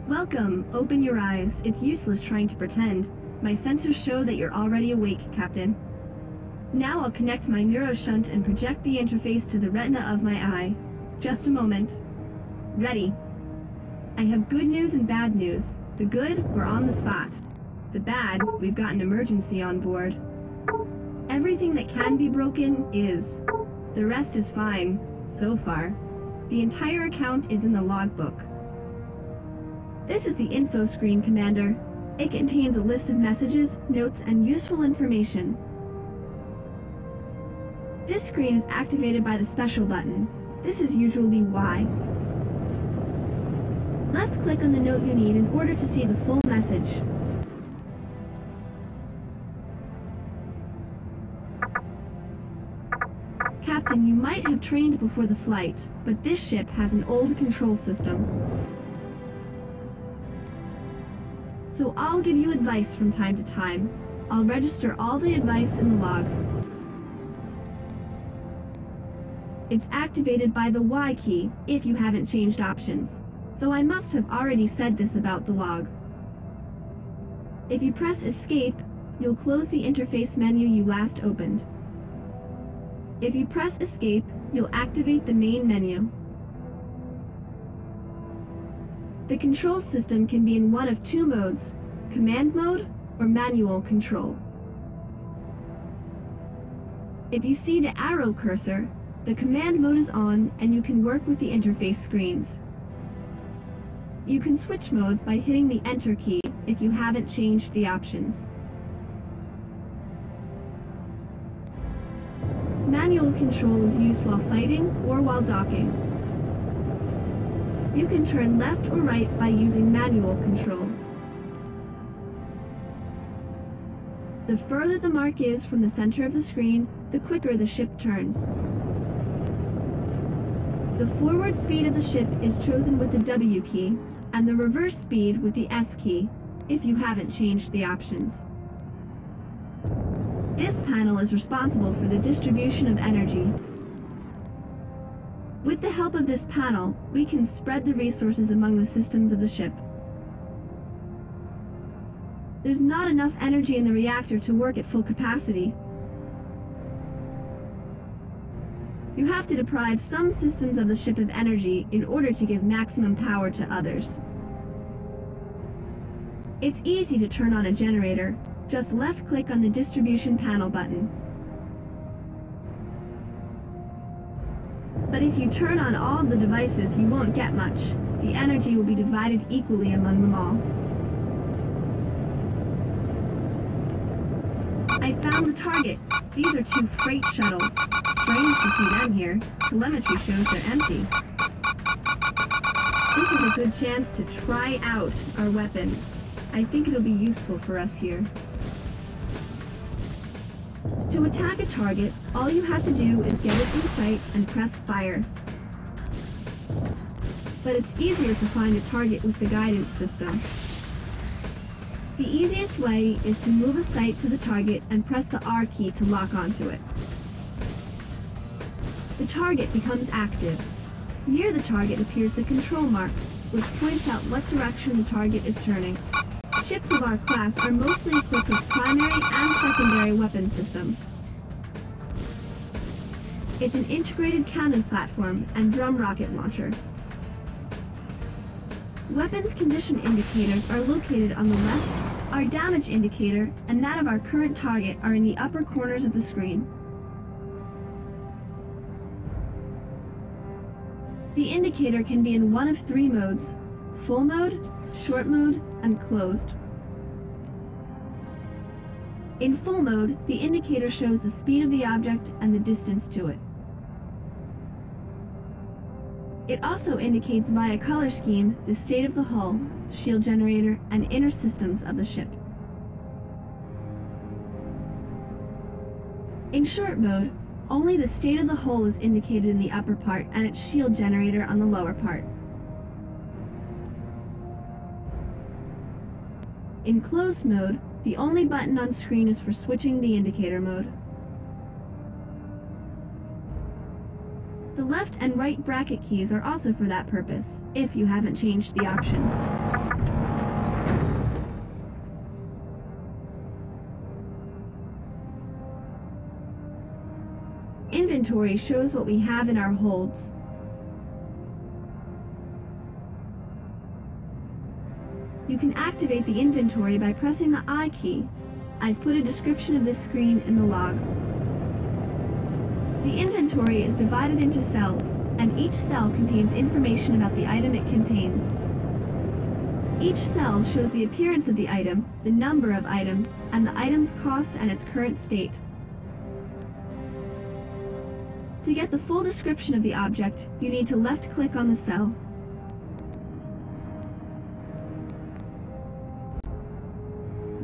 Welcome. Open your eyes. It's useless trying to pretend. My sensors show that you're already awake, Captain. Now I'll connect my neuroshunt and project the interface to the retina of my eye. Just a moment. Ready. I have good news and bad news. The good, we're on the spot. The bad, we've got an emergency on board. Everything that can be broken is. The rest is fine, so far. The entire account is in the logbook. This is the info screen, Commander. It contains a list of messages, notes, and useful information. This screen is activated by the special button. This is usually Y. Left-click on the note you need in order to see the full message. Captain, you might have trained before the flight, but this ship has an old control system. So I'll give you advice from time to time. I'll register all the advice in the log. It's activated by the Y key if you haven't changed options, though I must have already said this about the log. If you press Escape, you'll close the interface menu you last opened. If you press Escape, you'll activate the main menu. The control system can be in one of two modes, command mode or manual control. If you see the arrow cursor, the command mode is on and you can work with the interface screens. You can switch modes by hitting the Enter key if you haven't changed the options. Manual control is used while fighting or while docking. You can turn left or right by using manual control. The further the mark is from the center of the screen, the quicker the ship turns. The forward speed of the ship is chosen with the W key, and the reverse speed with the S key, if you haven't changed the options. This panel is responsible for the distribution of energy. With the help of this panel, we can spread the resources among the systems of the ship. There's not enough energy in the reactor to work at full capacity. You have to deprive some systems of the ship of energy in order to give maximum power to others. It's easy to turn on a generator. Just left-click on the distribution panel button. But if you turn on all of the devices, you won't get much. The energy will be divided equally among them all. I found the target. These are two freight shuttles. Strange to see them here. Telemetry shows they're empty. This is a good chance to try out our weapons. I think it'll be useful for us here. To attack a target, all you have to do is get it in sight and press fire. But it's easier to find a target with the guidance system. The easiest way is to move a sight to the target and press the R key to lock onto it. The target becomes active. Near the target appears the control mark, which points out what direction the target is turning. Ships of our class are mostly equipped with primary and secondary weapon systems. It's an integrated cannon platform and drum rocket launcher. Weapons condition indicators are located on the left. Our damage indicator and that of our current target are in the upper corners of the screen. The indicator can be in one of three modes: full mode, short mode, and closed. In full mode, the indicator shows the speed of the object and the distance to it. It also indicates via color scheme the state of the hull, shield generator, and inner systems of the ship. In short mode, only the state of the hull is indicated in the upper part and its shield generator on the lower part. In closed mode, the only button on screen is for switching the indicator mode. The left and right bracket keys are also for that purpose, if you haven't changed the options. inventory shows what we have in our holds. You can activate the inventory by pressing the I key. I've put a description of this screen in the log. The inventory is divided into cells, and each cell contains information about the item it contains. Each cell shows the appearance of the item, the number of items, and the item's cost and its current state. To get the full description of the object, you need to left-click on the cell.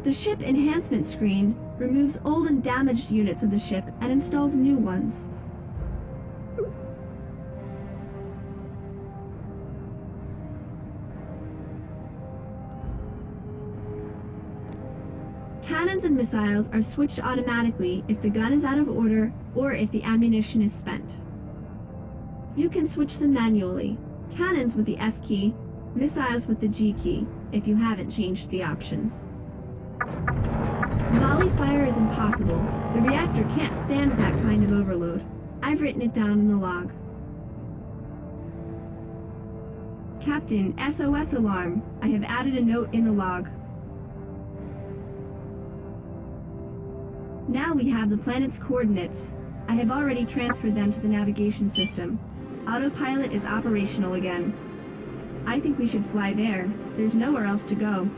The Ship Enhancement screen removes old and damaged units of the ship and installs new ones. Cannons and missiles are switched automatically if the gun is out of order or if the ammunition is spent. You can switch them manually. Cannons with the F key, missiles with the G key, if you haven't changed the options. Volley fire is impossible. The reactor can't stand that kind of overload. I've written it down in the log. Captain, SOS alarm. I have added a note in the log. Now we have the planet's coordinates. I have already transferred them to the navigation system. Autopilot is operational again. I think we should fly there. There's nowhere else to go.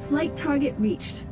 Flight target reached.